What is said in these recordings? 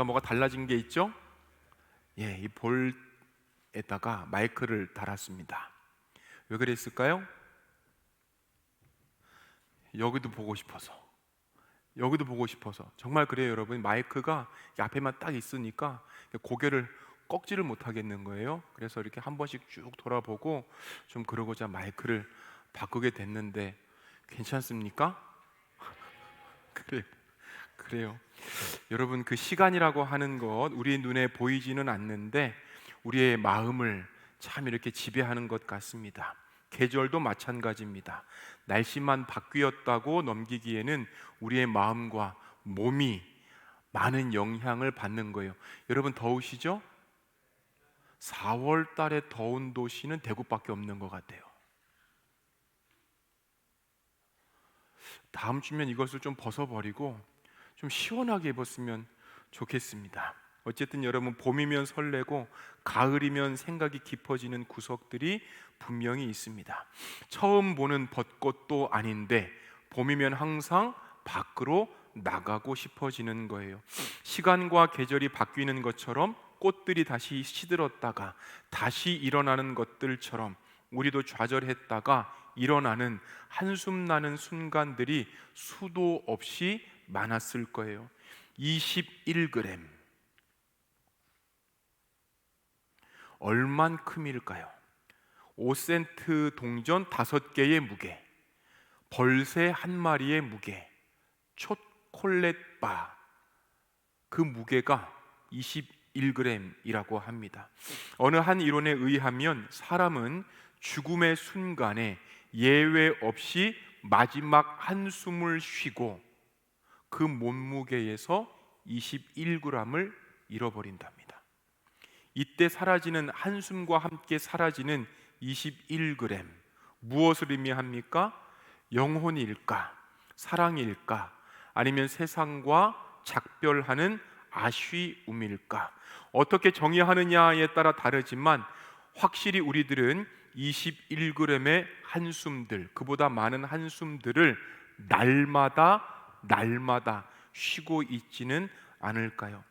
뭐가 달라진 게 있죠? 이 볼에다가 마이크를 달았습니다. 왜 그랬을까요? 여기도 보고 싶어서, 여기도 보고 싶어서. 정말 그래요, 여러분. 마이크가 앞에만 딱 있으니까 고개를 꺾지를 못하겠는 거예요. 그래서 이렇게 한 번씩 쭉 돌아보고 좀 그러고자 마이크를 바꾸게 됐는데 괜찮습니까? 그래요. 여러분, 그 시간이라고 하는 것 우리 눈에 보이지는 않는데 우리의 마음을 참 이렇게 지배하는 것 같습니다. 계절도 마찬가지입니다. 날씨만 바뀌었다고 넘기기에는 우리의 마음과 몸이 많은 영향을 받는 거예요. 여러분, 더우시죠? 4월 달에 더운 도시는 대구밖에 없는 것 같아요. 다음 주면 이것을 좀 벗어버리고 좀 시원하게 입었으면 좋겠습니다. 어쨌든 여러분, 봄이면 설레고 가을이면 생각이 깊어지는 구석들이 분명히 있습니다. 처음 보는 벚꽃도 아닌데 봄이면 항상 밖으로 나가고 싶어지는 거예요. 시간과 계절이 바뀌는 것처럼 꽃들이 다시 시들었다가 다시 일어나는 것들처럼 우리도 좌절했다가 일어나는 한숨 나는 순간들이 수도 없이 많았을 거예요. 21g 얼만큼일까요? 5센트 동전 5개의 무게, 벌새 한 마리의 무게, 초콜릿바 그 무게가 21g이라고 합니다. 어느 한 이론에 의하면 사람은 죽음의 순간에 예외 없이 마지막 한숨을 쉬고 그 몸무게에서 21g을 잃어버린답니다. 이때 사라지는 한숨과 함께 사라지는 21g, 무엇을 의미합니까? 영혼일까? 사랑일까? 아니면 세상과 작별하는 아쉬움일까? 어떻게 정의하느냐에 따라 다르지만 확실히 우리들은 21g의 한숨들, 그보다 많은 한숨들을 날마다 쉬고 있지는 않을까요?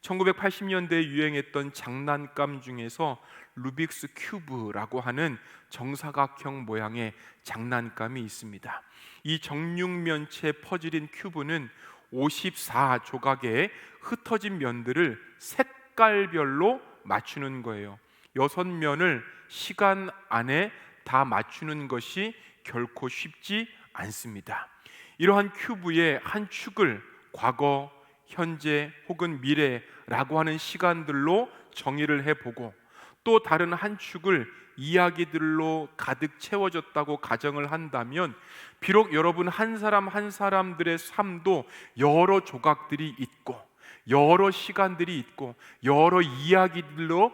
1980년대에 유행했던 장난감 중에서 루빅스 큐브라고 하는 정사각형 모양의 장난감이 있습니다. 이 정육면체 퍼즐인 큐브는 54조각의 흩어진 면들을 색깔별로 맞추는 거예요. 6면을 시간 안에 다 맞추는 것이 결코 쉽지 않습니다. 이러한 큐브의 한 축을 과거, 현재 혹은 미래라고 하는 시간들로 정의를 해보고 또 다른 한 축을 이야기들로 가득 채워졌다고 가정을 한다면 비록 여러분 한 사람 한 사람들의 삶도 여러 조각들이 있고 여러 시간들이 있고 여러 이야기들로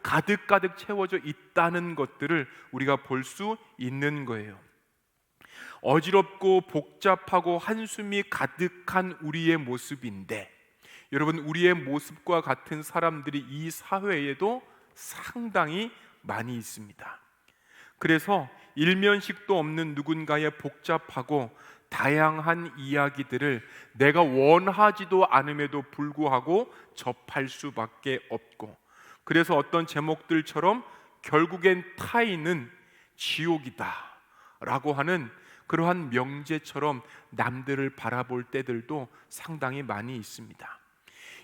가득 채워져 있다는 것들을 우리가 볼 수 있는 거예요. 어지럽고 복잡하고 한숨이 가득한 우리의 모습인데 여러분, 우리의 모습과 같은 사람들이 이 사회에도 상당히 많이 있습니다. 그래서 일면식도 없는 누군가의 복잡하고 다양한 이야기들을 내가 원하지도 않음에도 불구하고 접할 수밖에 없고, 그래서 어떤 제목들처럼 결국엔 타인은 지옥이다 라고 하는 그러한 명제처럼 남들을 바라볼 때들도 상당히 많이 있습니다.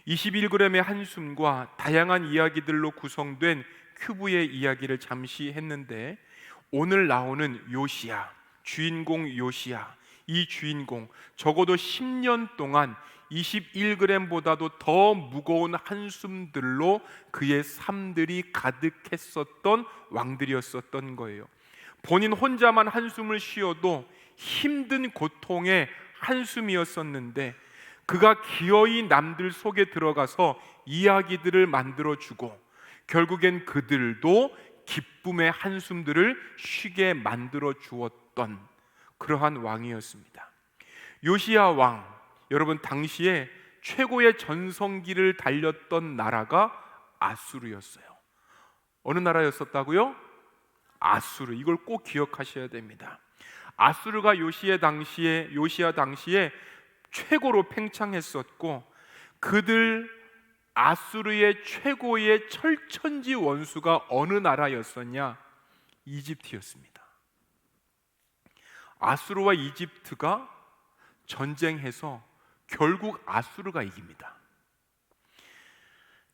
21g의 한숨과 다양한 이야기들로 구성된 큐브의 이야기를 잠시 했는데 오늘 나오는 요시야, 주인공 요시야, 이 주인공 적어도 10년 동안 21g보다도 더 무거운 한숨들로 그의 삶들이 가득했었던 왕들이었었던 거예요. 본인 혼자만 한숨을 쉬어도 힘든 고통의 한숨이었었는데 그가 기어이 남들 속에 들어가서 이야기들을 만들어주고 결국엔 그들도 기쁨의 한숨들을 쉬게 만들어 주었던 그러한 왕이었습니다. 요시야 왕, 여러분 당시에 최고의 전성기를 달렸던 나라가 아수르였어요. 어느 나라였었다고요? 아수르. 이걸 꼭 기억하셔야 됩니다. 아수르가 요시야 당시에 최고로 팽창했었고 그들 아수르의 최고의 철천지 원수가 어느 나라였었냐? 이집트였습니다. 아수르와 이집트가 전쟁해서 결국 아수르가 이깁니다.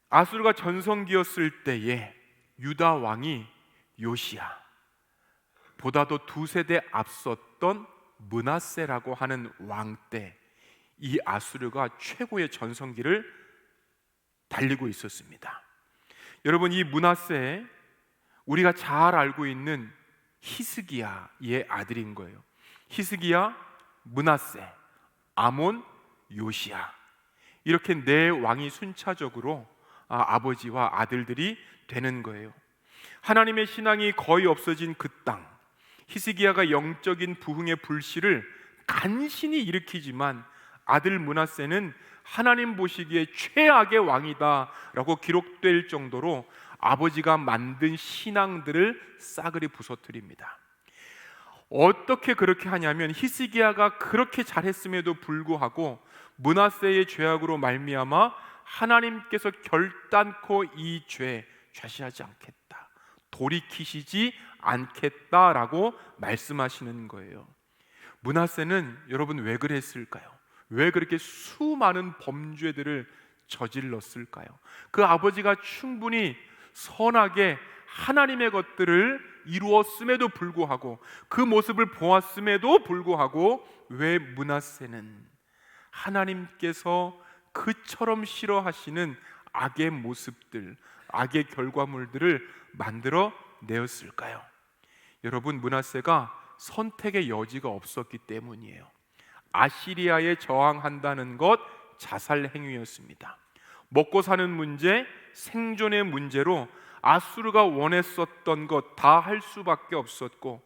아수르가 전성기였을 때에 유다 왕이 요시야, 보다도 두세대 앞섰던 므낫세라고 하는 왕 때 이 아수르가 최고의 전성기를 달리고 있었습니다. 여러분, 이 므낫세, 우리가 잘 알고 있는 히스기야의 아들인 거예요. 히스기야, 므낫세, 아몬, 요시야, 이렇게 네 왕이 순차적으로 아버지와 아들들이 되는 거예요. 하나님의 신앙이 거의 없어진 그 땅, 히스기야가 영적인 부흥의 불씨를 간신히 일으키지만 아들 므낫세는 하나님 보시기에 최악의 왕이다 라고 기록될 정도로 아버지가 만든 신앙들을 싸그리 부서뜨립니다. 어떻게 그렇게 하냐면, 히스기야가 그렇게 잘했음에도 불구하고 므낫세의 죄악으로 말미암아 하나님께서 결단코 이 죄 좌시하지 않겠다, 돌이키시지 않겠다라고 말씀하시는 거예요. 므낫세는 여러분 왜 그랬을까요? 왜 그렇게 수많은 범죄들을 저질렀을까요? 그 아버지가 충분히 선하게 하나님의 것들을 이루었음에도 불구하고, 그 모습을 보았음에도 불구하고 왜 므낫세는 하나님께서 그처럼 싫어하시는 악의 모습들, 악의 결과물들을 만들어 내었을까요? 여러분, 므낫세가 선택의 여지가 없었기 때문이에요. 아시리아에 저항한다는 것 자살 행위였습니다. 먹고 사는 문제, 생존의 문제로 아수르가 원했었던 것 다 할 수밖에 없었고,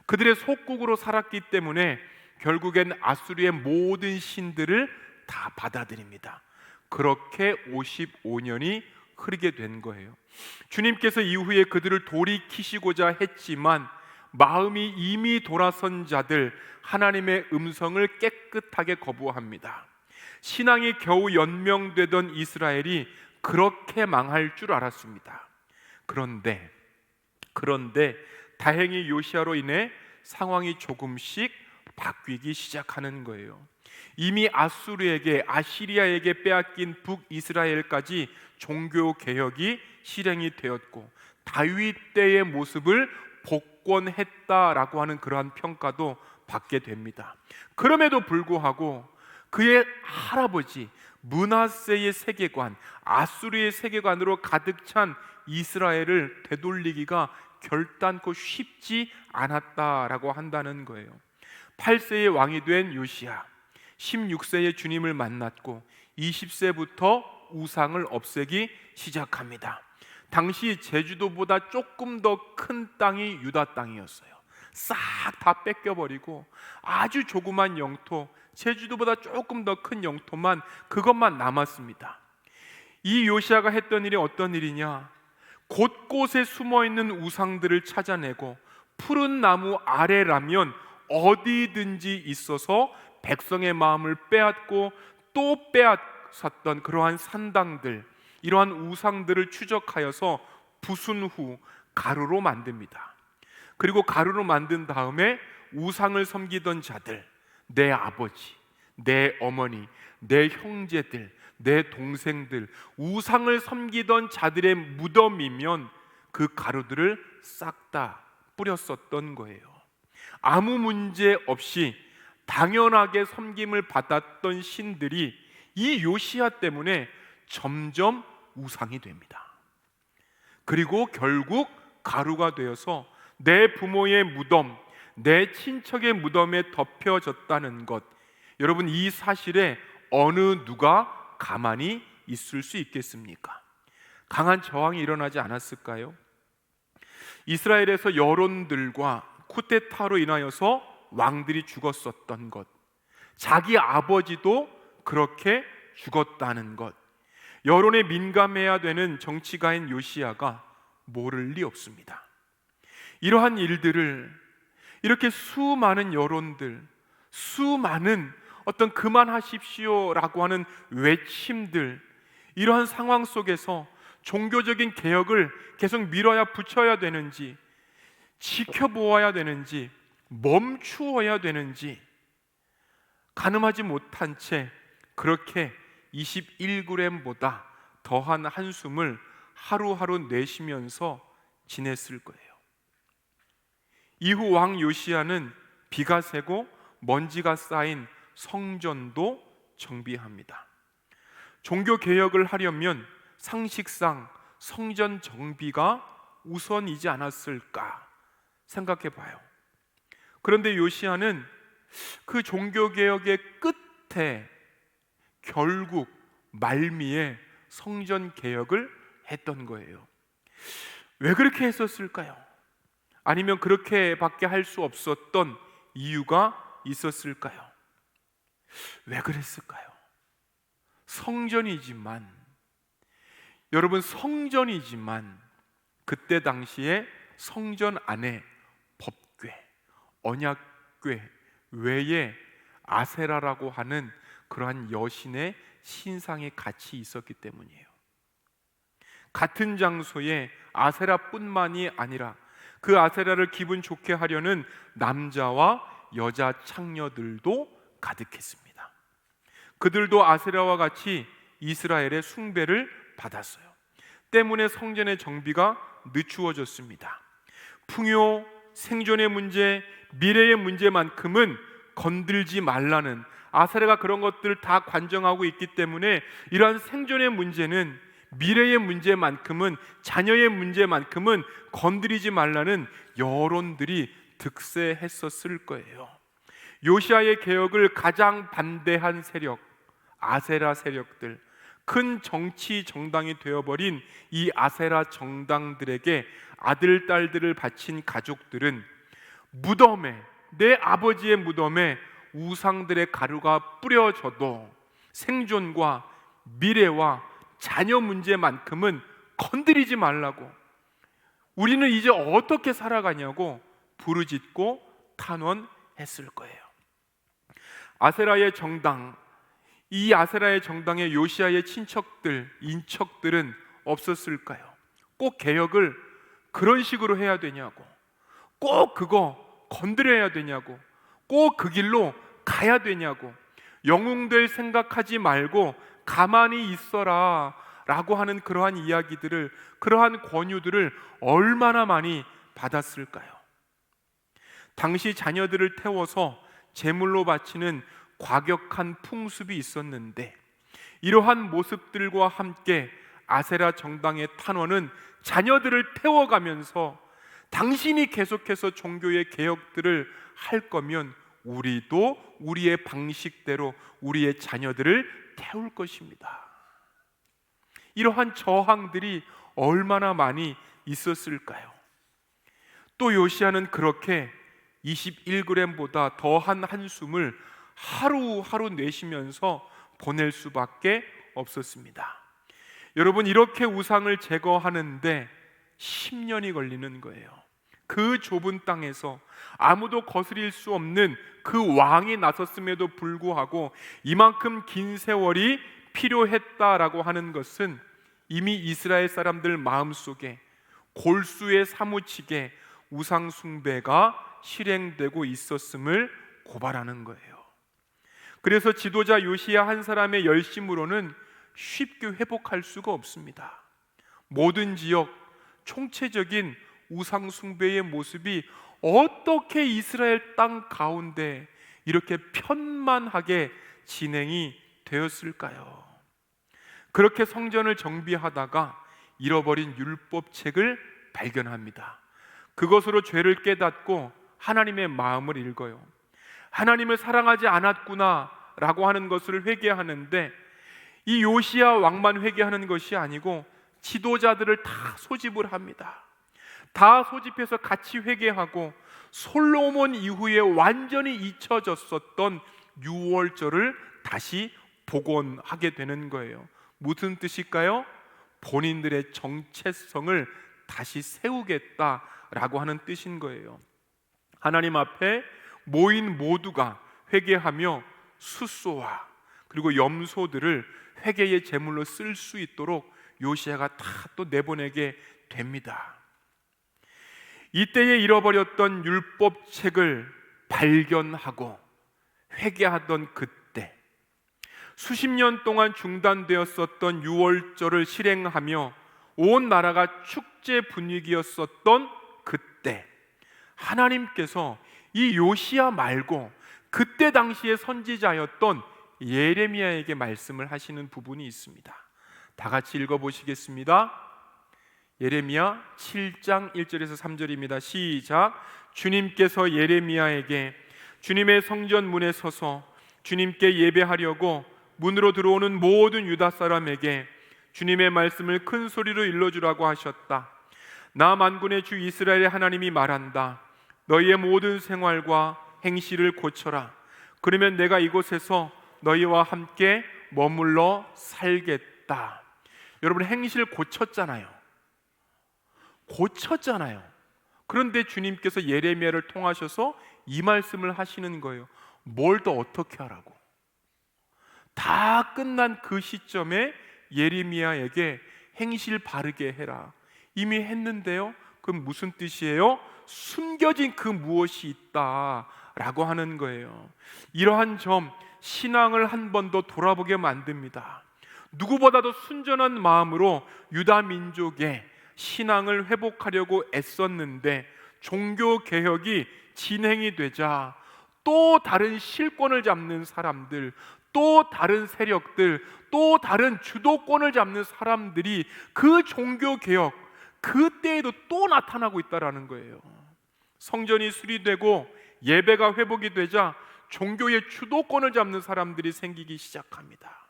그들의 속국으로 살았기 때문에 결국엔 아수르의 모든 신들을 다 받아들입니다. 그렇게 55년이 흐르게 된 거예요. 주님께서 이후에 그들을 돌이키시고자 했지만 마음이 이미 돌아선 자들, 하나님의 음성을 깨끗하게 거부합니다. 신앙이 겨우 연명되던 이스라엘이 그렇게 망할 줄 알았습니다. 그런데 다행히 요시야로 인해 상황이 조금씩 바뀌기 시작하는 거예요. 이미 아수르에게, 아시리아에게 빼앗긴 북이스라엘까지 종교 개혁이 실행이 되었고, 다윗 때의 모습을 복권했다라고 하는 그러한 평가도 받게 됩니다. 그럼에도 불구하고 그의 할아버지 므낫세의 세계관, 아수르의 세계관으로 가득 찬 이스라엘을 되돌리기가 결단코 쉽지 않았다라고 한다는 거예요. 8세의 왕이 된 요시야, 16세에 주님을 만났고 20세부터 우상을 없애기 시작합니다. 당시 제주도보다 조금 더 큰 땅이 유다 땅이었어요. 싹 다 뺏겨버리고 아주 조그만 영토, 제주도보다 조금 더 큰 영토만, 그것만 남았습니다. 이 요시야가 했던 일이 어떤 일이냐? 곳곳에 숨어있는 우상들을 찾아내고 푸른 나무 아래라면 어디든지 있어서 백성의 마음을 빼앗고 또 빼앗았던 그러한 산당들, 이러한 우상들을 추적하여서 부순 후 가루로 만듭니다. 그리고 가루로 만든 다음에 우상을 섬기던 자들, 내 아버지, 내 어머니, 내 형제들, 내 동생들, 우상을 섬기던 자들의 무덤이면 그 가루들을 싹 다 뿌렸었던 거예요. 아무 문제 없이 당연하게 섬김을 받았던 신들이 이 요시야 때문에 점점 우상이 됩니다. 그리고 결국 가루가 되어서 내 부모의 무덤, 내 친척의 무덤에 덮여졌다는 것, 여러분, 이 사실에 어느 누가 가만히 있을 수 있겠습니까? 강한 저항이 일어나지 않았을까요? 이스라엘에서 여론들과 쿠데타로 인하여서 왕들이 죽었었던 것, 자기 아버지도 그렇게 죽었다는 것, 여론에 민감해야 되는 정치가인 요시야가 모를 리 없습니다. 이러한 일들을, 이렇게 수많은 여론들, 수많은 어떤 그만하십시오라고 하는 외침들, 이러한 상황 속에서 종교적인 개혁을 계속 밀어야 붙여야 되는지, 지켜보아야 되는지, 멈추어야 되는지 가늠하지 못한 채 그렇게 21g보다 더한 한숨을 하루하루 내쉬면서 지냈을 거예요. 이후 왕 요시야는 비가 새고 먼지가 쌓인 성전도 정비합니다. 종교 개혁을 하려면 상식상 성전 정비가 우선이지 않았을까 생각해 봐요. 그런데 요시야는 그 종교 개혁의 끝에 결국 말미에 성전 개혁을 했던 거예요. 왜 그렇게 했었을까요? 아니면 그렇게밖에 할 수 없었던 이유가 있었을까요? 왜 그랬을까요? 성전이지만, 여러분, 성전이지만 그때 당시에 성전 안에 법궤, 언약궤 외에 아세라라고 하는 그러한 여신의 신상이 같이 있었기 때문이에요. 같은 장소에 아세라뿐만이 아니라 그 아세라를 기분 좋게 하려는 남자와 여자 창녀들도 가득했습니다. 그들도 아세라와 같이 이스라엘의 숭배를 받았어요. 때문에 성전의 정비가 늦추어졌습니다. 풍요, 생존의 문제, 미래의 문제만큼은 건들지 말라는, 아세라가 그런 것들을 다 관정하고 있기 때문에 이러한 생존의 문제는, 미래의 문제만큼은, 자녀의 문제만큼은 건드리지 말라는 여론들이 득세했었을 거예요. 요시야의 개혁을 가장 반대한 세력, 아세라 세력들, 큰 정치 정당이 되어버린 이 아세라 정당들에게 아들, 딸들을 바친 가족들은 무덤에, 내 아버지의 무덤에 우상들의 가루가 뿌려져도 생존과 미래와 자녀 문제만큼은 건드리지 말라고, 우리는 이제 어떻게 살아가냐고 부르짖고 탄원했을 거예요. 아세라의 정당, 이 아세라의 정당에 요시야의 친척들, 인척들은 없었을까요? 꼭 개혁을 그런 식으로 해야 되냐고, 꼭 그거 건드려야 되냐고, 꼭 그 길로 가야 되냐고, 영웅들 생각하지 말고 가만히 있어라 라고 하는 그러한 이야기들을, 그러한 권유들을 얼마나 많이 받았을까요? 당시 자녀들을 태워서 제물로 바치는 과격한 풍습이 있었는데, 이러한 모습들과 함께 아세라 정당의 탄원은 자녀들을 태워가면서 당신이 계속해서 종교의 개혁들을 할 거면 우리도 우리의 방식대로 우리의 자녀들을 태울 것입니다. 이러한 저항들이 얼마나 많이 있었을까요? 또 요시야는 그렇게 21g보다 더한 한숨을 하루하루 내쉬면서 보낼 수밖에 없었습니다. 여러분, 이렇게 우상을 제거하는데 10년이 걸리는 거예요. 그 좁은 땅에서 아무도 거스릴 수 없는 그 왕이 나섰음에도 불구하고 이만큼 긴 세월이 필요했다라고 하는 것은 이미 이스라엘 사람들 마음속에 골수에 사무치게 우상 숭배가 실행되고 있었음을 고발하는 거예요. 그래서 지도자 요시야 한 사람의 열심으로는 쉽게 회복할 수가 없습니다. 모든 지역 총체적인 우상 숭배의 모습이 어떻게 이스라엘 땅 가운데 이렇게 편만하게 진행이 되었을까요? 그렇게 성전을 정비하다가 잃어버린 율법책을 발견합니다. 그것으로 죄를 깨닫고 하나님의 마음을 읽어요. 하나님을 사랑하지 않았구나 라고 하는 것을 회개하는데, 이 요시야 왕만 회개하는 것이 아니고 지도자들을 다 소집을 합니다. 다 소집해서 같이 회개하고 솔로몬 이후에 완전히 잊혀졌었던 유월절을 다시 복원하게 되는 거예요. 무슨 뜻일까요? 본인들의 정체성을 다시 세우겠다라고 하는 뜻인 거예요. 하나님 앞에 모인 모두가 회개하며 숫소와 그리고 염소들을 회개의 제물로 쓸 수 있도록 요시야가 다 또 내보내게 됩니다. 이때에 잃어버렸던 율법책을 발견하고 회개하던 그때, 수십 년 동안 중단되었었던 유월절을 실행하며 온 나라가 축제 분위기였었던 그때, 하나님께서 이 요시야 말고 그때 당시의 선지자였던 예레미야에게 말씀을 하시는 부분이 있습니다. 다 같이 읽어보시겠습니다. 예레미야 7장 1절에서 3절입니다. 시작. 주님께서 예레미야에게 주님의 성전 문에 서서 주님께 예배하려고 문으로 들어오는 모든 유다 사람에게 주님의 말씀을 큰 소리로 일러주라고 하셨다. 나 만군의 주 이스라엘의 하나님이 말한다. 너희의 모든 생활과 행실을 고쳐라. 그러면 내가 이곳에서 너희와 함께 머물러 살겠다. 여러분, 행실 고쳤잖아요. 그런데 주님께서 예레미야를 통하셔서 이 말씀을 하시는 거예요. 뭘 더 어떻게 하라고? 다 끝난 그 시점에 예레미야에게 행실 바르게 해라. 이미 했는데요. 그럼 무슨 뜻이에요? 숨겨진 그 무엇이 있다라고 하는 거예요. 이러한 점, 신앙을 한 번 더 돌아보게 만듭니다. 누구보다도 순전한 마음으로 유다 민족의 신앙을 회복하려고 애썼는데 종교개혁이 진행이 되자 또 다른 실권을 잡는 사람들, 또 다른 세력들, 또 다른 주도권을 잡는 사람들이 그 종교개혁 그때에도 또 나타나고 있다는 거예요. 성전이 수리되고 예배가 회복이 되자 종교의 주도권을 잡는 사람들이 생기기 시작합니다.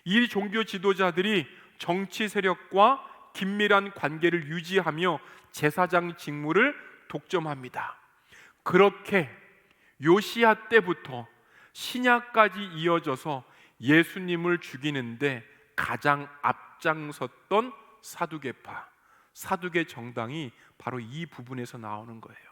이 종교 지도자들이 정치 세력과 긴밀한 관계를 유지하며 제사장 직무를 독점합니다. 그렇게 요시야 때부터 신약까지 이어져서 예수님을 죽이는데 가장 앞장섰던 사두개파, 사두개 정당이 바로 이 부분에서 나오는 거예요.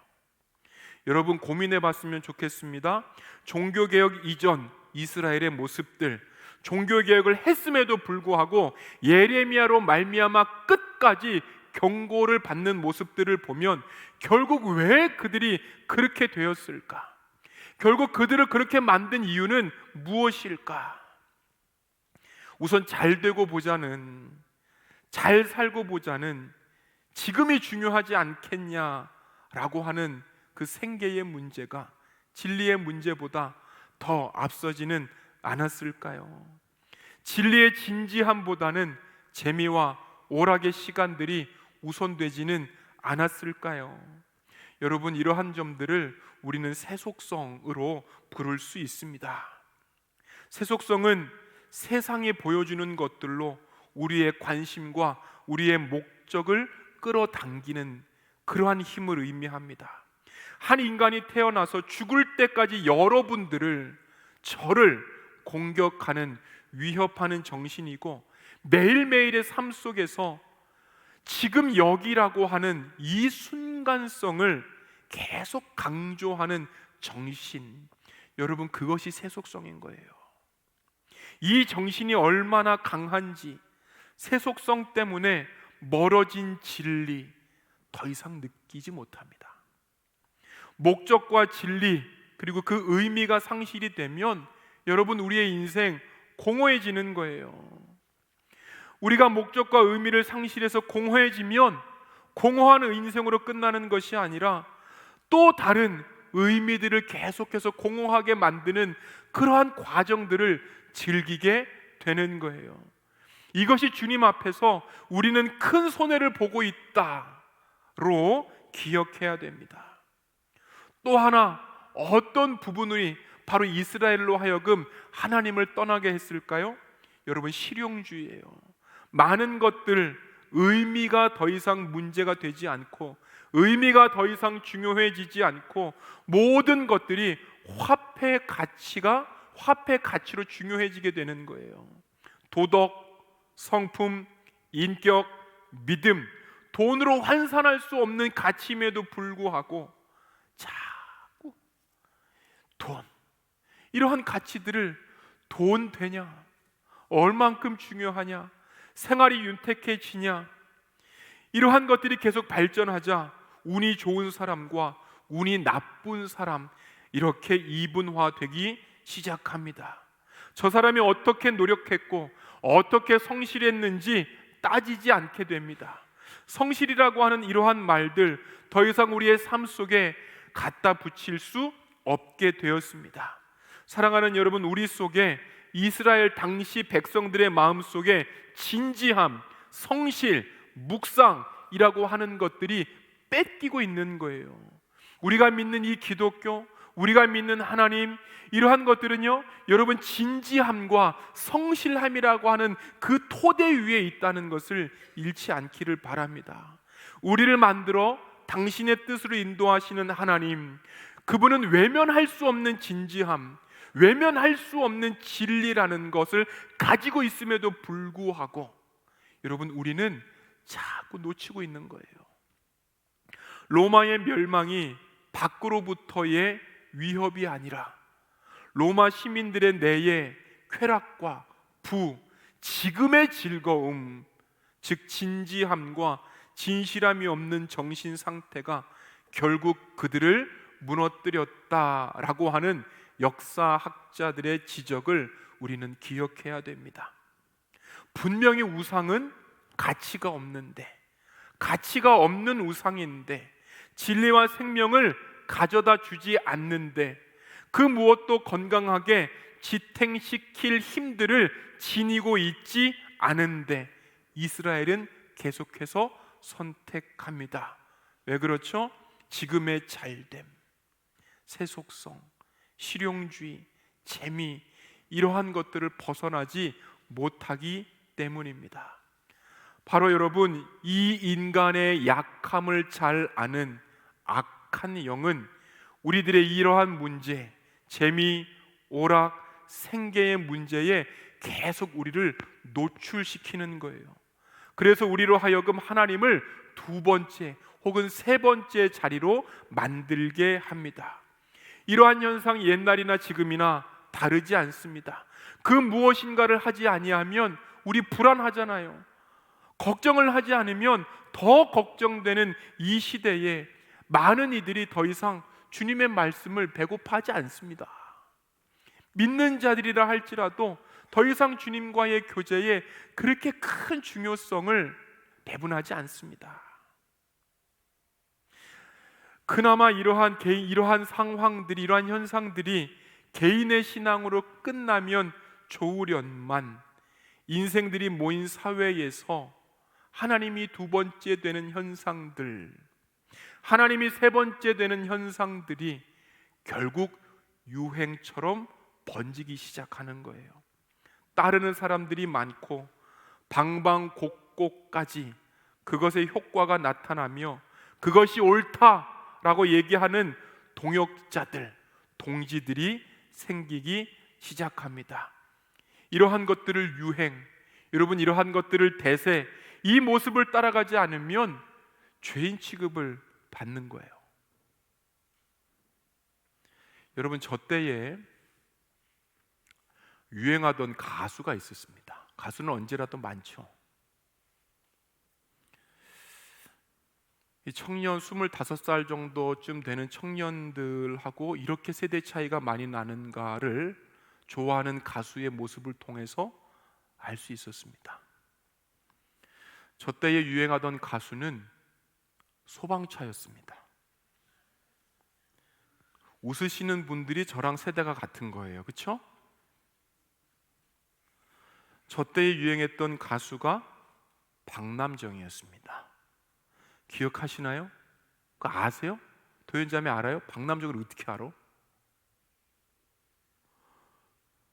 여러분, 고민해 봤으면 좋겠습니다. 종교개혁 이전 이스라엘의 모습들, 종교개혁을 했음에도 불구하고 예레미야로 말미암아 끝까지 경고를 받는 모습들을 보면 결국 왜 그들이 그렇게 되었을까? 결국 그들을 그렇게 만든 이유는 무엇일까? 우선 잘 되고 보자는, 잘 살고 보자는 지금이 중요하지 않겠냐라고 하는 그 생계의 문제가 진리의 문제보다 더 앞서지는 않았을까요? 진리의 진지함보다는 재미와 오락의 시간들이 우선되지는 않았을까요? 여러분, 이러한 점들을 우리는 세속성으로 부를 수 있습니다. 세속성은 세상이 보여주는 것들로 우리의 관심과 우리의 목적을 끌어당기는 그러한 힘을 의미합니다. 한 인간이 태어나서 죽을 때까지 여러분들을, 저를 공격하는, 위협하는 정신이고, 매일매일의 삶 속에서 지금 여기라고 하는 이 순간성을 계속 강조하는 정신, 여러분, 그것이 세속성인 거예요. 이 정신이 얼마나 강한지 세속성 때문에 멀어진 진리 더 이상 느끼지 못합니다. 목적과 진리 그리고 그 의미가 상실이 되면 여러분, 우리의 인생 공허해지는 거예요. 우리가 목적과 의미를 상실해서 공허해지면 공허한 인생으로 끝나는 것이 아니라 또 다른 의미들을 계속해서 공허하게 만드는 그러한 과정들을 즐기게 되는 거예요. 이것이 주님 앞에서 우리는 큰 손해를 보고 있다로 기억해야 됩니다. 또 하나, 어떤 부분이 바로 이스라엘로 하여금 하나님을 떠나게 했을까요? 여러분, 실용주의예요. 많은 것들, 의미가 더 이상 문제가 되지 않고, 의미가 더 이상 중요해지지 않고, 모든 것들이 화폐 가치로 중요해지게 되는 거예요. 도덕, 성품, 인격, 믿음, 돈으로 환산할 수 없는 가치임에도 불구하고 자꾸 돈, 이러한 가치들을 돈 되냐, 얼만큼 중요하냐, 생활이 윤택해지냐, 이러한 것들이 계속 발전하자 운이 좋은 사람과 운이 나쁜 사람, 이렇게 이분화되기 시작합니다. 저 사람이 어떻게 노력했고 어떻게 성실했는지 따지지 않게 됩니다. 성실이라고 하는 이러한 말들 더 이상 우리의 삶 속에 갖다 붙일 수 없게 되었습니다. 사랑하는 여러분, 우리 속에 이스라엘 당시 백성들의 마음 속에 진지함, 성실, 묵상이라고 하는 것들이 뺏기고 있는 거예요. 우리가 믿는 이 기독교, 우리가 믿는 하나님, 이러한 것들은요, 여러분, 진지함과 성실함이라고 하는 그 토대 위에 있다는 것을 잃지 않기를 바랍니다. 우리를 만들어 당신의 뜻으로 인도하시는 하나님, 그분은 외면할 수 없는 진지함, 외면할 수 없는 진리라는 것을 가지고 있음에도 불구하고 여러분, 우리는 자꾸 놓치고 있는 거예요. 로마의 멸망이 밖으로부터의 위협이 아니라 로마 시민들의 내의 쾌락과 부, 지금의 즐거움, 즉 진지함과 진실함이 없는 정신 상태가 결국 그들을 무너뜨렸다라고 하는 역사학자들의 지적을 우리는 기억해야 됩니다. 분명히 우상은 가치가 없는데, 가치가 없는 우상인데, 진리와 생명을 가져다 주지 않는데, 그 무엇도 건강하게 지탱시킬 힘들을 지니고 있지 않은데 이스라엘은 계속해서 선택합니다. 왜 그렇죠? 지금의 잘됨, 세속성, 실용주의, 재미, 이러한 것들을 벗어나지 못하기 때문입니다. 바로 여러분, 이 인간의 약함을 잘 아는 악한 영은 우리들의 이러한 문제, 재미, 오락, 생계의 문제에 계속 우리를 노출시키는 거예요. 그래서 우리로 하여금 하나님을 두 번째 혹은 세 번째 자리로 만들게 합니다. 이러한 현상이 옛날이나 지금이나 다르지 않습니다. 그 무엇인가를 하지 아니하면 우리 불안하잖아요. 걱정을 하지 않으면 더 걱정되는 이 시대에 많은 이들이 더 이상 주님의 말씀을 배고파하지 않습니다. 믿는 자들이라 할지라도 더 이상 주님과의 교제에 그렇게 큰 중요성을 배분하지 않습니다. 그나마 이러한 상황들이, 이러한 현상들이 개인의 신앙으로 끝나면 좋으련만 인생들이 모인 사회에서 하나님이 두 번째 되는 현상들, 하나님이 세 번째 되는 현상들이 결국 유행처럼 번지기 시작하는 거예요. 따르는 사람들이 많고 방방곡곡까지 그것의 효과가 나타나며 그것이 옳다라고 얘기하는 동역자들, 동지들이 생기기 시작합니다. 이러한 것들을 유행, 여러분, 이러한 것들을 대세, 이 모습을 따라가지 않으면 죄인 취급을 받는 거예요. 여러분, 저 때에 유행하던 가수가 있었습니다. 가수는 언제라도 많죠. 이 청년 25살 정도쯤 되는 청년들하고 이렇게 세대 차이가 많이 나는가를 좋아하는 가수의 모습을 통해서 알 수 있었습니다. 저 때에 유행하던 가수는 소방차였습니다. 웃으시는 분들이 저랑 세대가 같은 거예요. 그렇죠? 저 때에 유행했던 가수가 박남정이었습니다. 기억하시나요? 그거 아세요? 도현자매 알아요? 박남정을 어떻게 알아?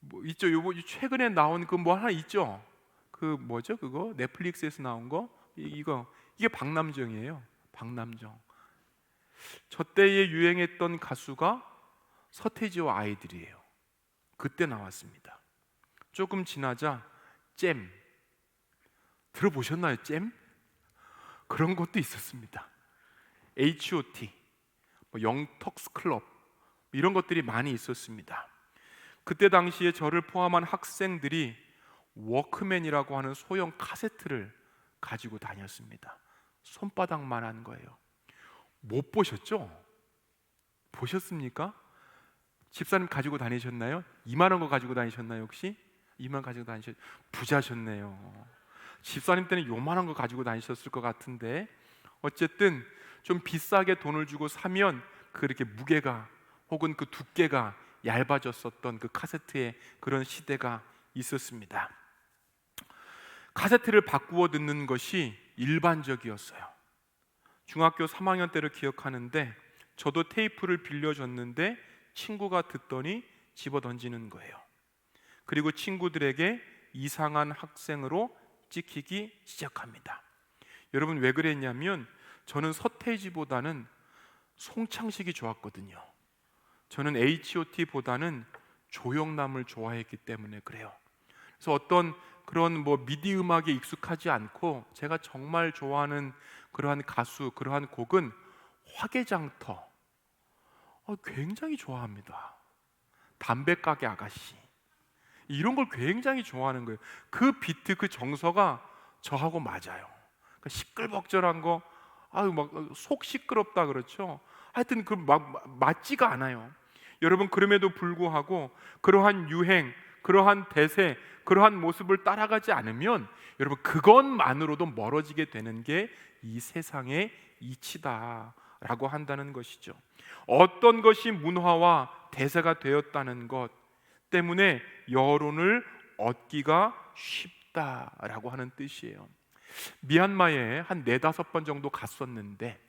뭐 있죠. 최근에 나온 그 뭐 하나 있죠. 그 뭐죠? 그거 넷플릭스에서 나온 거 이게 박남정이에요. 박남정. 저 때에 유행했던 가수가 서태지와 아이들이에요. 그때 나왔습니다. 조금 지나자 잼 들어보셨나요? 잼? 그런 것도 있었습니다. H.O.T, 영턱스 클럽 이런 것들이 많이 있었습니다. 그때 당시에 저를 포함한 학생들이 워크맨이라고 하는 소형 카세트를 가지고 다녔습니다. 손바닥만한 거예요. 못 보셨죠? 보셨습니까? 집사님 가지고 다니셨나요? 이만한 거 가지고 다니셨나요 혹시? 이만 가지고 다니셨 부자셨네요. 집사님 때는 요만한 거 가지고 다니셨을 것 같은데, 어쨌든 좀 비싸게 돈을 주고 사면 그렇게 무게가 혹은 그 두께가 얇아졌었던 그 카세트의 그런 시대가 있었습니다. 카세트를 바꾸어 듣는 것이 일반적이었어요. 중학교 3학년 때를 기억하는데, 저도 테이프를 빌려줬는데 친구가 듣더니 집어 던지는 거예요. 그리고 친구들에게 이상한 학생으로 찍히기 시작합니다. 여러분, 왜 그랬냐면 저는 서태지보다는 송창식이 좋았거든요. 저는 H.O.T보다는 조영남을 좋아했기 때문에 그래요. 그래서 어떤 그런 미디 음악에 익숙하지 않고 제가 정말 좋아하는 그러한 가수, 그러한 곡은 화개장터, 굉장히 좋아합니다. 담배가게 아가씨, 이런 걸 굉장히 좋아하는 거예요. 그 비트, 그 정서가 저하고 맞아요. 그러니까 시끌벅적한 거, 막 속 시끄럽다 그렇죠. 하여튼 그 맞지가 않아요. 여러분, 그럼에도 불구하고 그러한 유행, 그러한 대세, 그러한 모습을 따라가지 않으면 여러분, 그것만으로도 멀어지게 되는 게 이 세상의 이치다라고 한다는 것이죠. 어떤 것이 문화와 대세가 되었다는 것 때문에 여론을 얻기가 쉽다라고 하는 뜻이에요. 미얀마에 한 4-5번 정도 갔었는데,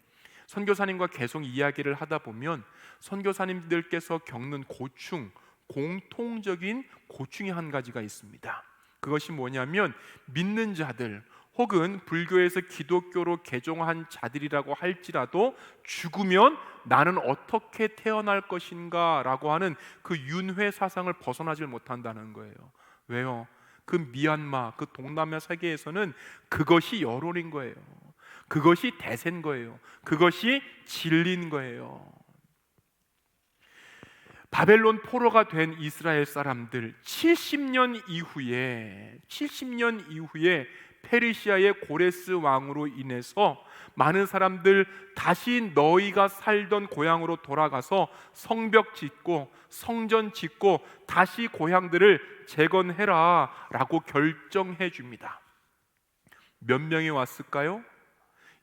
선교사님과 계속 이야기를 하다 보면 선교사님들께서 겪는 고충, 공통적인 고충이 한 가지가 있습니다. 그것이 뭐냐면, 믿는 자들 혹은 불교에서 기독교로 개종한 자들이라고 할지라도 죽으면 나는 어떻게 태어날 것인가 라고 하는 그 윤회 사상을 벗어나질 못한다는 거예요. 왜요? 그 미얀마, 그 동남아 세계에서는 그것이 여론인 거예요. 그것이 대세인 거예요. 그것이 진리인 거예요. 바벨론 포로가 된 이스라엘 사람들, 70년 이후에 페르시아의 고레스 왕으로 인해서 많은 사람들 다시 너희가 살던 고향으로 돌아가서 성벽 짓고 성전 짓고 다시 고향들을 재건해라 라고 결정해 줍니다. 몇 명이 왔을까요?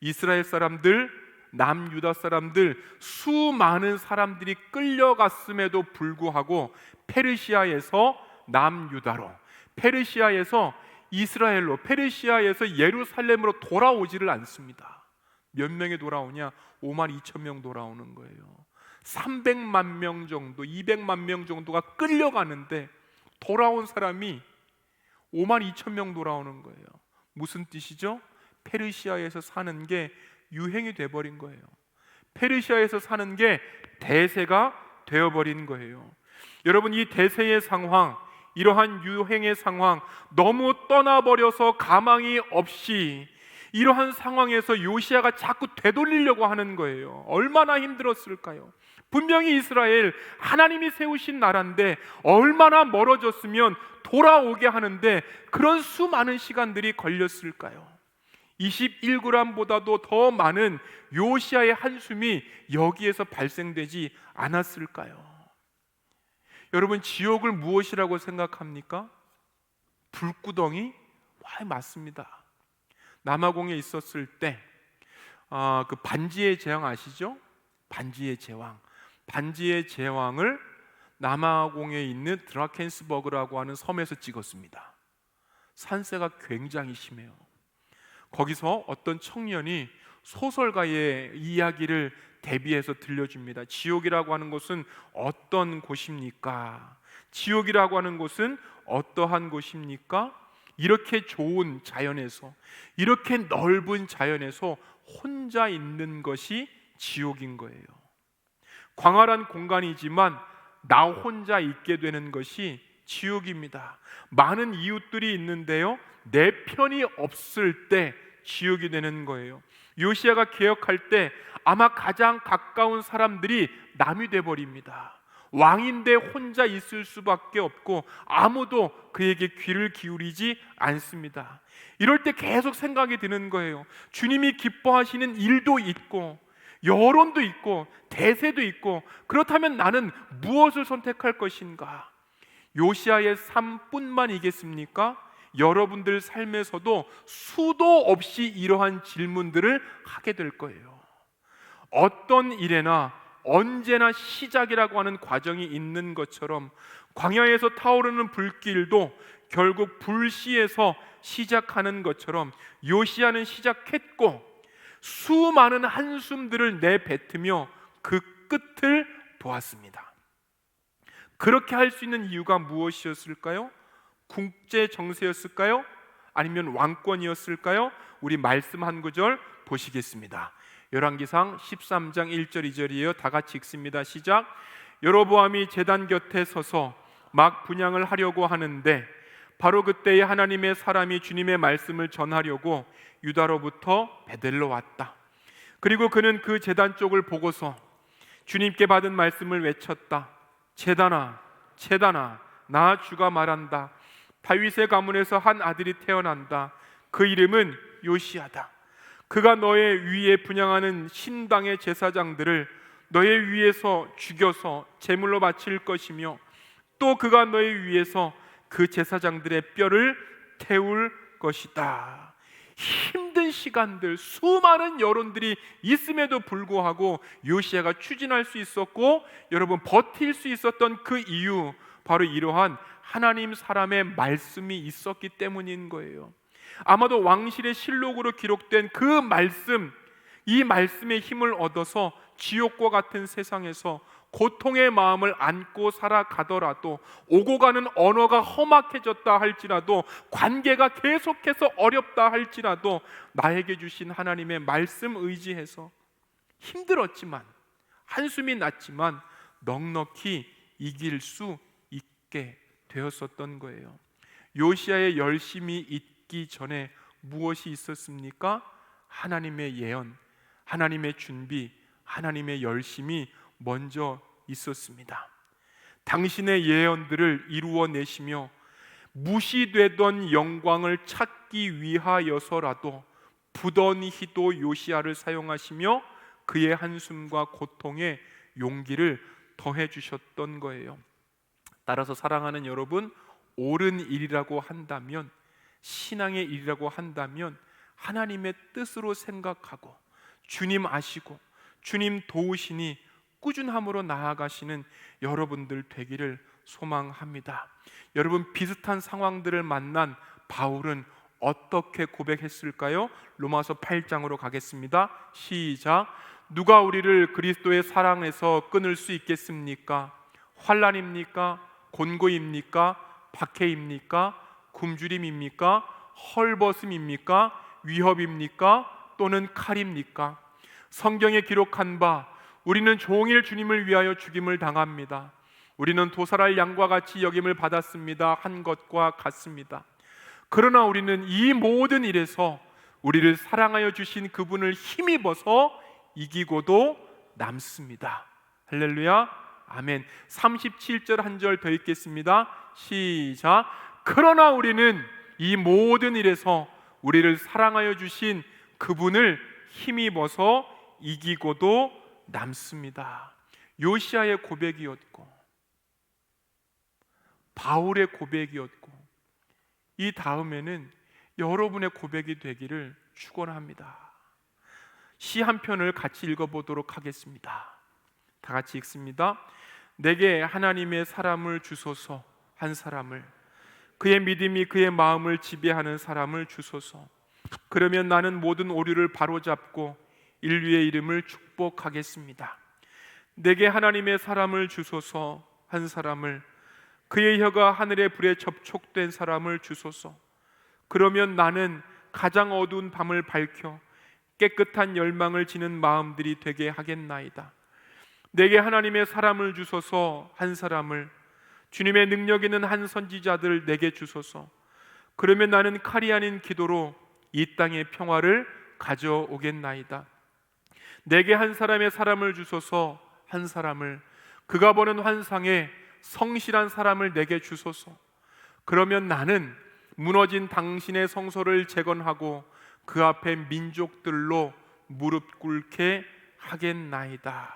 이스라엘 사람들, 남유다 사람들, 수많은 사람들이 끌려갔음에도 불구하고 페르시아에서 남유다로, 페르시아에서 이스라엘로, 페르시아에서 예루살렘으로 돌아오지를 않습니다. 몇 명이 돌아오냐? 52,000명 돌아오는 거예요. 300만 명 정도, 200만 명 정도가 끌려가는데 돌아온 사람이 52,000명 돌아오는 거예요. 무슨 뜻이죠? 페르시아에서 사는 게 유행이 돼버린 거예요. 페르시아에서 사는 게 대세가 되어버린 거예요. 여러분, 이 대세의 상황, 이러한 유행의 상황, 너무 떠나버려서 가망이 없이 이러한 상황에서 요시야가 자꾸 되돌리려고 하는 거예요. 얼마나 힘들었을까요? 분명히 이스라엘, 하나님이 세우신 나라인데 얼마나 멀어졌으면 돌아오게 하는데 그런 수많은 시간들이 걸렸을까요? 21g보다도 더 많은 요시야의 한숨이 여기에서 발생되지 않았을까요? 여러분, 지옥을 무엇이라고 생각합니까? 불구덩이? 맞습니다. 남아공에 있었을 때 그 반지의 제왕 아시죠? 반지의 제왕을 남아공에 있는 드라켄스버그라고 하는 섬에서 찍었습니다. 산세가 굉장히 심해요. 거기서 어떤 청년이 소설가의 이야기를 대비해서 들려줍니다. 지옥이라고 하는 곳은 어떤 곳입니까? 지옥이라고 하는 곳은 어떠한 곳입니까? 이렇게 좋은 자연에서, 이렇게 넓은 자연에서 혼자 있는 것이 지옥인 거예요. 광활한 공간이지만 나 혼자 있게 되는 것이 지옥입니다. 많은 이웃들이 있는데요, 내 편이 없을 때 지옥이 되는 거예요. 요시야가 개혁할 때 아마 가장 가까운 사람들이 남이 돼버립니다. 왕인데 혼자 있을 수밖에 없고 아무도 그에게 귀를 기울이지 않습니다. 이럴 때 계속 생각이 드는 거예요. 주님이 기뻐하시는 일도 있고 여론도 있고 대세도 있고, 그렇다면 나는 무엇을 선택할 것인가? 요시아의 삶뿐만이겠습니까? 여러분들 삶에서도 수도 없이 이러한 질문들을 하게 될 거예요. 어떤 일에나 언제나 시작이라고 하는 과정이 있는 것처럼 광야에서 타오르는 불길도 결국 불씨에서 시작하는 것처럼 요시야는 시작했고 수많은 한숨들을 내뱉으며 그 끝을 보았습니다. 그렇게 할 수 있는 이유가 무엇이었을까요? 국제 정세였을까요? 아니면 왕권이었을까요? 우리 말씀 한 구절 보시겠습니다. 열왕기상 13장 1절 2절이에요. 다 같이 읽습니다. 시작. 여로보암이 제단 곁에 서서 막 분향을 하려고 하는데 바로 그때에 하나님의 사람이 주님의 말씀을 전하려고 유다로부터 베델로 왔다. 그리고 그는 그 제단 쪽을 보고서 주님께 받은 말씀을 외쳤다. 제단아, 제단아, 나 주가 말한다. 다윗의 가문에서 한 아들이 태어난다. 그 이름은 요시야다. 그가 너의 위에 분향하는 신당의 제사장들을 너의 위에서 죽여서 제물로 바칠 것이며 또 그가 너의 위에서 그 제사장들의 뼈를 태울 것이다. 힘든 시간들, 수많은 여론들이 있음에도 불구하고 요시야가 추진할 수 있었고 여러분 버틸 수 있었던 그 이유, 바로 이러한 하나님 사람의 말씀이 있었기 때문인 거예요. 아마도 왕실의 실록으로 기록된 그 말씀, 이 말씀의 힘을 얻어서 지옥과 같은 세상에서 고통의 마음을 안고 살아가더라도, 오고 가는 언어가 험악해졌다 할지라도, 관계가 계속해서 어렵다 할지라도 나에게 주신 하나님의 말씀 의지해서 힘들었지만, 한숨이 났지만 넉넉히 이길 수 있게 되었었던 거예요. 요시야의 열심이 있기 전에 무엇이 있었습니까? 하나님의 예언, 하나님의 준비, 하나님의 열심이 먼저 있었습니다. 당신의 예언들을 이루어내시며 무시되던 영광을 찾기 위하여서라도 부던히도 요시야를 사용하시며 그의 한숨과 고통에 용기를 더해 주셨던 거예요. 따라서 사랑하는 여러분, 옳은 일이라고 한다면, 신앙의 일이라고 한다면 하나님의 뜻으로 생각하고 주님 아시고 주님 도우시니 꾸준함으로 나아가시는 여러분들 되기를 소망합니다. 여러분, 비슷한 상황들을 만난 바울은 어떻게 고백했을까요? 로마서 8장으로 가겠습니다. 시작. 누가 우리를 그리스도의 사랑에서 끊을 수 있겠습니까? 환난입니까? 곤고입니까? 박해입니까? 굶주림입니까? 헐벗음입니까? 위협입니까? 또는 칼입니까? 성경에 기록한 바 우리는 종일 주님을 위하여 죽임을 당합니다. 우리는 도살할 양과 같이 여김을 받았습니다. 한 것과 같습니다. 그러나 우리는 이 모든 일에서 우리를 사랑하여 주신 그분을 힘입어서 이기고도 남습니다. 할렐루야, 아멘. 37절 한 절 더 읽겠습니다. 시작. 그러나 우리는 이 모든 일에서 우리를 사랑하여 주신 그분을 힘입어서 이기고도 남습니다. 요시야의 고백이었고 바울의 고백이었고, 이 다음에는 여러분의 고백이 되기를 축원합니다. 시 한 편을 같이 읽어보도록 하겠습니다. 다 같이 읽습니다. 내게 하나님의 사람을 주소서, 한 사람을, 그의 믿음이 그의 마음을 지배하는 사람을 주소서. 그러면 나는 모든 오류를 바로잡고 인류의 이름을 축복하겠습니다. 내게 하나님의 사람을 주소서, 한 사람을, 그의 혀가 하늘의 불에 접촉된 사람을 주소서. 그러면 나는 가장 어두운 밤을 밝혀 깨끗한 열망을 지는 마음들이 되게 하겠나이다. 내게 하나님의 사람을 주소서, 한 사람을, 주님의 능력 있는 한 선지자들 내게 주소서. 그러면 나는 칼이 아닌 기도로 이 땅의 평화를 가져오겠나이다. 내게 한 사람의 사람을 주소서, 한 사람을, 그가 보는 환상에 성실한 사람을 내게 주소서. 그러면 나는 무너진 당신의 성소를 재건하고 그 앞에 민족들로 무릎 꿇게 하겠나이다.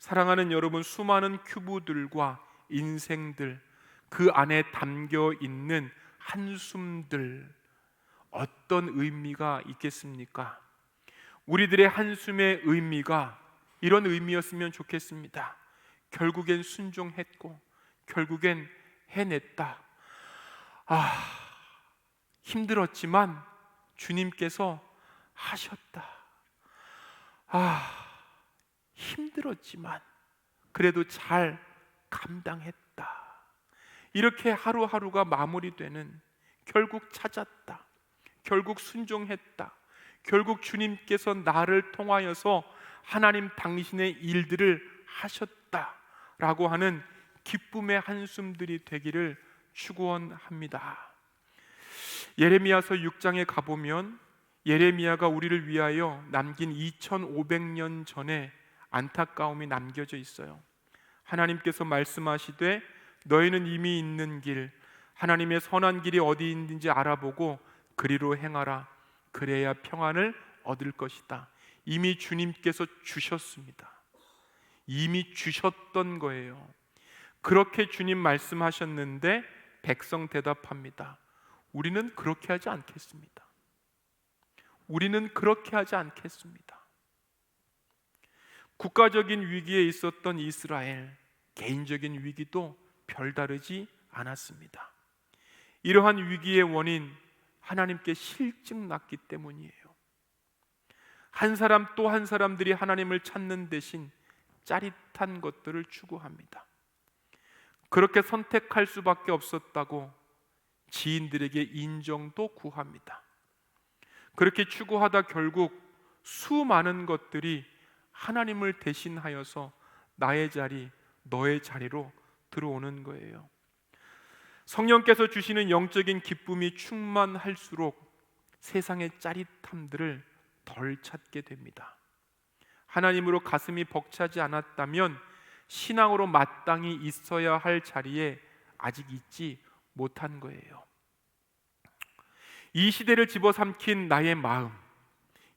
사랑하는 여러분, 수많은 큐브들과 인생들, 그 안에 담겨 있는 한숨들, 어떤 의미가 있겠습니까? 우리들의 한숨의 의미가 이런 의미였으면 좋겠습니다. 결국엔 순종했고 결국엔 해냈다. 힘들었지만 주님께서 하셨다. 힘들었지만 그래도 잘 감당했다. 이렇게 하루하루가 마무리되는, 결국 찾았다, 결국 순종했다, 결국 주님께서 나를 통하여서 하나님 당신의 일들을 하셨다라고 하는 기쁨의 한숨들이 되기를 축원합니다. 예레미야서 6장에 가보면 예레미야가 우리를 위하여 남긴 2500년 전에 안타까움이 남겨져 있어요. 하나님께서 말씀하시되 너희는 이미 있는 길, 하나님의 선한 길이 어디 있는지 알아보고 그리로 행하라. 그래야 평안을 얻을 것이다. 이미 주님께서 주셨습니다. 이미 주셨던 거예요. 그렇게 주님 말씀하셨는데 백성 대답합니다. 우리는 그렇게 하지 않겠습니다. 우리는 그렇게 하지 않겠습니다. 국가적인 위기에 있었던 이스라엘, 개인적인 위기도 별다르지 않았습니다. 이러한 위기의 원인, 하나님께 실증 났기 때문이에요. 한 사람 또 한 사람들이 하나님을 찾는 대신 짜릿한 것들을 추구합니다. 그렇게 선택할 수밖에 없었다고 지인들에게 인정도 구합니다. 그렇게 추구하다 결국 수많은 것들이 하나님을 대신하여서 나의 자리, 너의 자리로 들어오는 거예요. 성령께서 주시는 영적인 기쁨이 충만할수록 세상의 짜릿함들을 덜 찾게 됩니다. 하나님으로 가슴이 벅차지 않았다면 신앙으로 마땅히 있어야 할 자리에 아직 있지 못한 거예요. 이 시대를 집어삼킨 나의 마음,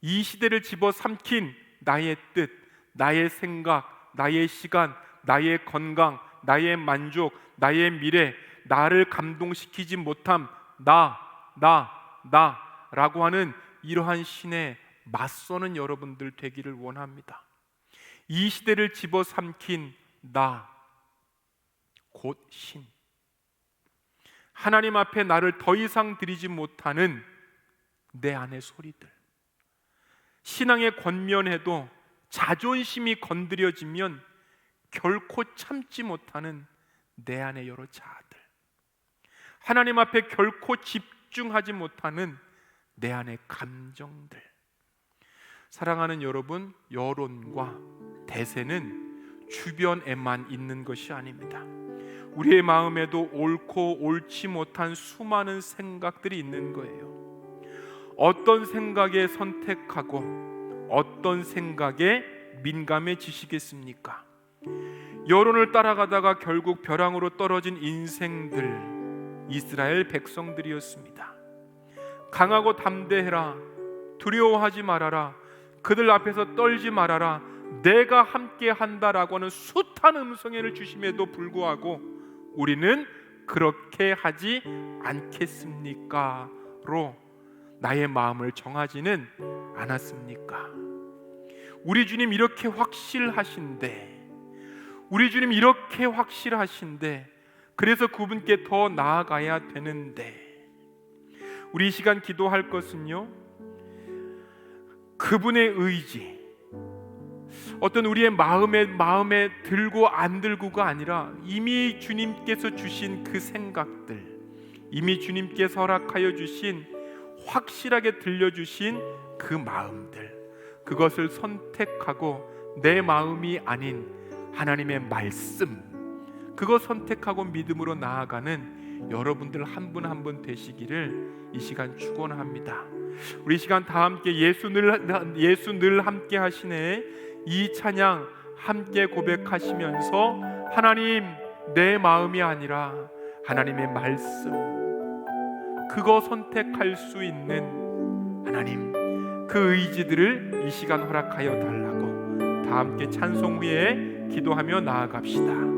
이 시대를 집어삼킨 나의 뜻, 나의 생각, 나의 시간, 나의 건강, 나의 만족, 나의 미래, 나를 감동시키지 못함, 나라고 하는 이러한 신에 맞서는 여러분들 되기를 원합니다. 이 시대를 집어삼킨 나, 곧 신, 하나님 앞에 나를 더 이상 드리지 못하는 내 안의 소리들, 신앙의 권면에도 자존심이 건드려지면 결코 참지 못하는 내 안의 여러 자아들, 하나님 앞에 결코 집중하지 못하는 내 안의 감정들. 사랑하는 여러분, 여론과 대세는 주변에만 있는 것이 아닙니다. 우리의 마음에도 옳고 옳지 못한 수많은 생각들이 있는 거예요. 어떤 생각에 선택하고 어떤 생각에 민감해지시겠습니까? 여론을 따라가다가 결국 벼랑으로 떨어진 인생들, 이스라엘 백성들이었습니다. 강하고 담대해라, 두려워하지 말아라, 그들 앞에서 떨지 말아라, 내가 함께 한다라고 하는 숱한 음성을 주심에도 불구하고 우리는 그렇게 하지 않겠습니까? 로 나의 마음을 정하지는 않았습니까? 우리 주님 이렇게 확실하신데, 우리 주님 이렇게 확실하신데, 그래서 그분께 더 나아가야 되는데, 우리 이 시간 기도할 것은요, 그분의 의지, 어떤 우리의 마음에 들고 안 들고가 아니라 이미 주님께서 주신 그 생각들, 이미 주님께서 허락하여 주신, 확실하게 들려주신 그 마음들, 그것을 선택하고 내 마음이 아닌 하나님의 말씀, 그거 선택하고 믿음으로 나아가는 여러분들 한 분 한 분 되시기를 이 시간 축원합니다. 우리 시간 다 함께 예수 늘 함께 하시네, 이 찬양 함께 고백하시면서 하나님, 내 마음이 아니라 하나님의 말씀, 그거 선택할 수 있는 하나님, 그 의지들을 이 시간 허락하여 달라고 다 함께 찬송 후에 기도하며 나아갑시다.